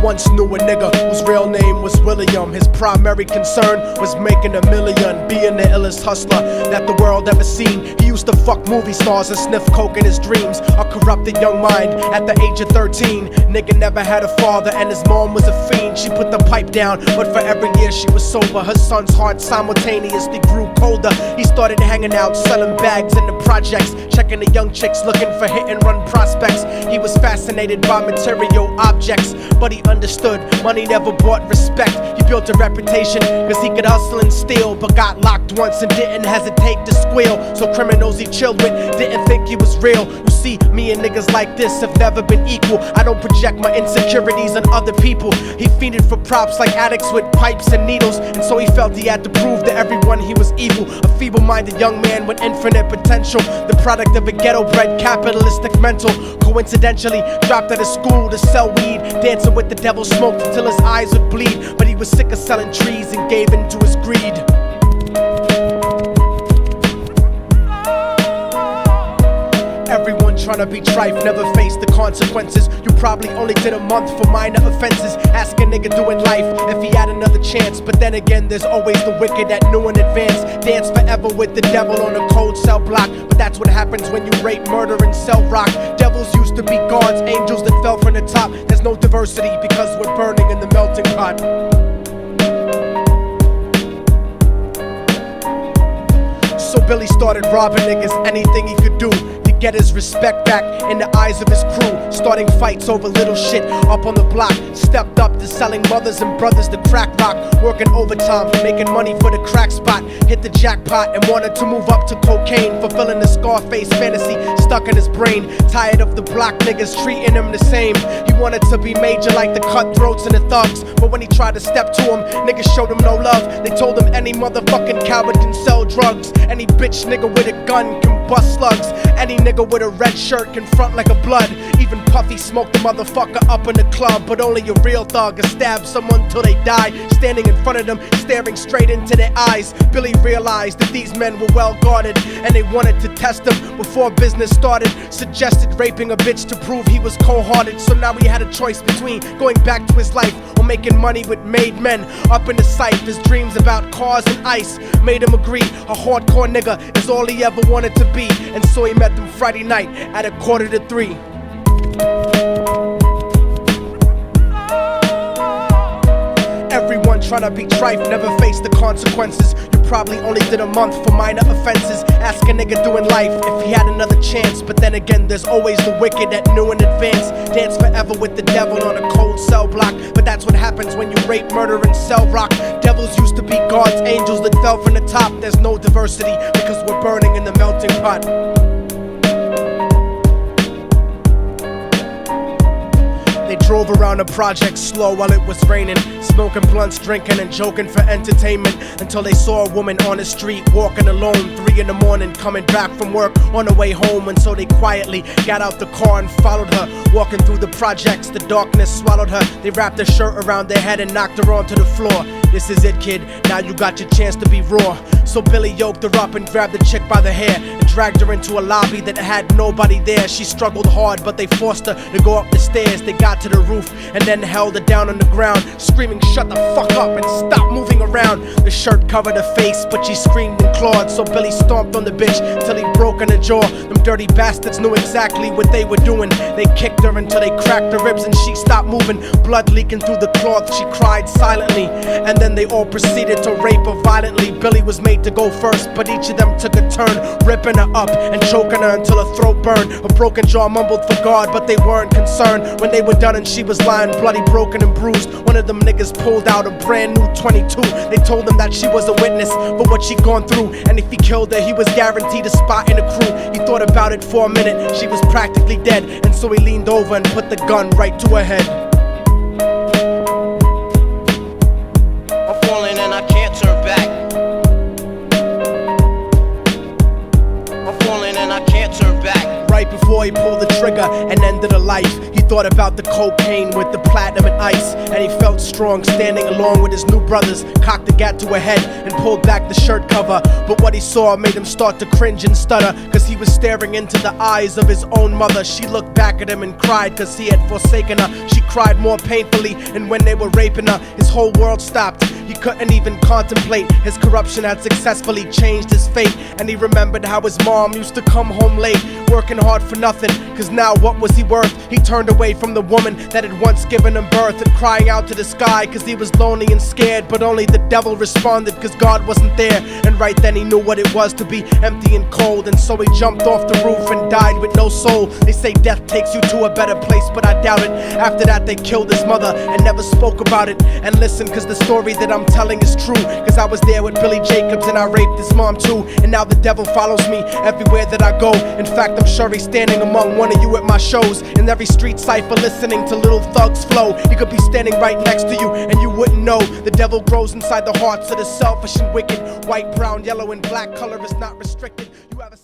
once knew a nigga whose real name was William. His primary concern was making $1 million, being the illest hustler that the world ever seen. He used to fuck movie stars and sniff coke in his dreams. A corrupted young mind at the age of 13. Nigga never had a father and his mom was a fiend. She put the pipe down, but for every year she was sober, her son's heart simultaneously grew colder. He started hanging out, selling bags in the projects, checking the young chicks looking for hit and run prospects. He was fascinated by material objects, but he understood money never bought respect. He built a reputation cause he could hustle and steal, but got locked once and didn't hesitate to squeal. So criminals he chilled with didn't think he was real. You see, me and niggas like this have never been equal. I don't project my insecurities on other people. He fiended for props like addicts with pipes and needles, and so he felt he had to prove to everyone he was evil. A feeble-minded young man with infinite potential, the product of a ghetto-bred capitalistic mental. Coincidentally dropped out of school to sell weed, dancing with the devil, smoked until his eyes would bleed. But he was sick of selling trees and gave in to his greed. Everyone tryna be trife, never face the consequences. You probably only did a month for minor offenses. Ask a nigga doing life if he had another chance. But then again, there's always the wicked that knew in advance. Dance forever with the devil on a cold cell block. But that's what happens when you rape, murder, and sell rock. Devils used to be gods, angels that fell from the top. There's no diversity because we're burning in the melting pot. So Billy started robbing niggas, anything he could do to get his respect back in the eyes of his crew. Starting fights over little shit up on the block. Stepped up to selling mothers and brothers to crack rock. Working overtime, making money for the crack spot. Hit the jackpot and wanted to move up to cocaine, fulfilling the Scarface fantasy stuck in his brain. Tired of the block niggas treating him the same. He wanted to be major like the cutthroats and the thugs, but when he tried to step to him, niggas showed him no love. They told him any motherfucking coward can sell drugs. Any bitch nigga with a gun can bust slugs. Any nigga with a red shirt can front like a blood. Even Puffy smoked the motherfucker up in the club. But only a real thug can stab someone till they die. Standing in front of them, staring straight into their eyes, Billy realized that these men were well guarded, and they wanted to test him before business started. Suggested raping a bitch to prove he was cold-hearted. So now he had a choice between going back to his life or making money with made men. Up in the sight, his dreams about cars and ice made him agree a hardcore nigga is all he ever wanted to be. And so he met them Friday night at 2:45. Everyone tryna be trife, never face the consequences. You probably only did a month for minor offenses. Ask a nigga doing life if he had another chance. But then again, there's always the wicked that knew in advance. Dance forever with the devil on a cold cell block. But that's what happens when you rape, murder, and sell rock. Devils used to be gods, angels that fell from the top. There's no diversity because we're burning in the melting pot. They drove around the project slow while it was raining, smoking blunts, drinking and joking for entertainment, until they saw a woman on the street walking alone, 3 in the morning, coming back from work on her way home. And so they quietly got out the car and followed her. Walking through the projects, the darkness swallowed her. They wrapped her shirt around their head and knocked her onto the floor. This is it, kid, now you got your chance to be raw. So Billy yoked her up and grabbed the chick by the hair and dragged her into a lobby that had nobody there. She struggled hard, but they forced her to go up the stairs. They got to the roof and then held her down on the ground, screaming, "Shut the fuck up and stop moving around." The shirt covered her face, but she screamed and clawed. So Billy stomped on the bitch till he broke in her jaw. Them dirty bastards knew exactly what they were doing. They kicked her until they cracked her ribs and she stopped moving. Blood leaking through the cloth, she cried silently. And then they all proceeded to rape her violently. Billy was made to go first, but each of them took a turn, ripping her up and choking her until her throat burned. Her broken jaw mumbled for God, but they weren't concerned. When they were done and she was lying bloody, broken and bruised, one of them niggas pulled out a brand new 22. They told him that she was a witness for what she'd gone through, and if he killed her, he was guaranteed a spot in the crew. He thought about it for a minute, she was practically dead, and so he leaned over and put the gun right to her head. I'm falling and I can't turn back. I'm falling and I can't turn back. right before he pulled the trigger and ended a life. He thought about the cocaine with the platinum and ice, and he felt strong standing along with his new brothers. Cocked the gat to a head and pulled back the shirt cover, but what he saw made him start to cringe and stutter, cause he was staring into the eyes of his own mother. She looked back at him and cried cause he had forsaken her. She cried more painfully, and when they were raping her, his whole world stopped. He couldn't even contemplate. His corruption had successfully changed his fate, and he remembered how his mom used to come home late, working hard for nothing, cause now what was he worth? He turned away from the woman that had once given him birth, and crying out to the sky cause he was lonely and scared, but only the devil responded cause God wasn't there. And right then he knew what it was to be empty and cold, and so he jumped off the roof and died with no soul. They say death takes you to a better place, but I doubt it. After that they killed his mother and never spoke about it. And listen, cause the story that I'm telling is true, cause I was there with Billy Jacobs and I raped his mom too. And now the devil follows me everywhere that I go. In fact, I'm sure he's standing among one of you at my shows, in every street cipher listening to little thugs flow. He could be standing right next to you and you wouldn't know. The devil grows inside the hearts of the selfish and wicked. White, brown, yellow, and black color is not restricted. You have a